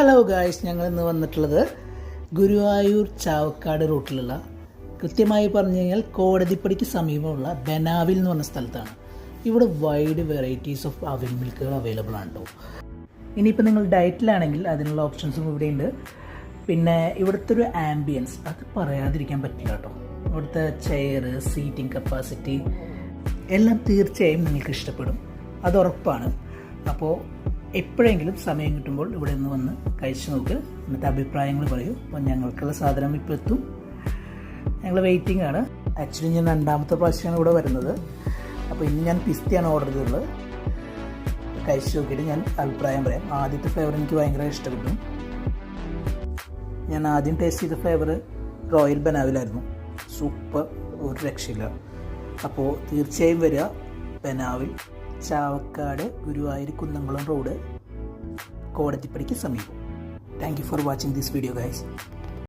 Hello guys, ഞങ്ങൾ ഇന്ന് വന്നിട്ടുള്ളത് ഗുരുവായൂർ ചാവക്കാട് റൂട്ടിലുള്ള, കൃത്യമായി പറഞ്ഞു കഴിഞ്ഞാൽ കോടതിപ്പടിക്ക് സമീപമുള്ള ബനാവിൽ എന്ന് പറഞ്ഞ സ്ഥലത്താണ്. ഇവിടെ വൈഡ് വെറൈറ്റീസ് ഓഫ് അവിൽ മിൽക്കുകൾ അവൈലബിൾ ആണ് കേട്ടോ. ഇനിയിപ്പോൾ നിങ്ങൾ ഡയറ്റിലാണെങ്കിൽ അതിനുള്ള ഓപ്ഷൻസും ഇവിടെയുണ്ട്. പിന്നെ ഇവിടുത്തെ ഒരു ആംബിയൻസ് അത് പറയാതിരിക്കാൻ പറ്റില്ല കേട്ടോ. ഇവിടുത്തെ ചെയർ, സീറ്റിംഗ് കപ്പാസിറ്റി എല്ലാം തീർച്ചയായും നിങ്ങൾക്ക് ഇഷ്ടപ്പെടും, അത് ഉറപ്പാണ്. അപ്പോൾ എപ്പോഴെങ്കിലും സമയം കിട്ടുമ്പോൾ ഇവിടെ നിന്ന് വന്ന് കഴിച്ചു നോക്ക്, എന്നിട്ട് അഭിപ്രായങ്ങൾ പറയൂ. അപ്പോൾ ഞങ്ങൾക്കുള്ള സാധനം ഇപ്പോൾ എത്തും, ഞങ്ങൾ വെയിറ്റിംഗ് ആണ്. ആക്ച്വലി ഞാൻ രണ്ടാമത്തെ പ്രാവശ്യമാണ് ഇവിടെ വരുന്നത്. അപ്പോൾ ഇന്ന് ഞാൻ പിസ്തയാണ് ഓർഡർ ചെയ്തിട്ടുള്ളത്. കഴിച്ചു നോക്കിയിട്ട് ഞാൻ അഭിപ്രായം പറയാം. ആദ്യത്തെ ഫ്ലേവർ എനിക്ക് ഭയങ്കര ഇഷ്ടപ്പെട്ടു. ഞാൻ ആദ്യം ടേസ്റ്റ് ചെയ്ത ഫ്ലേവർ റോയൽ ബനാവിലായിരുന്നു. സൂപ്പർ, ഒരു രക്ഷയില്ല. അപ്പോൾ തീർച്ചയായും വരിക. ബനാവിൽ, ചാവക്കാട്, ഗുരുവായൂർ കുന്നംകുളം റോഡ്, കോടതിപ്പടിക്ക് സമീപം. Thank you for watching this video guys.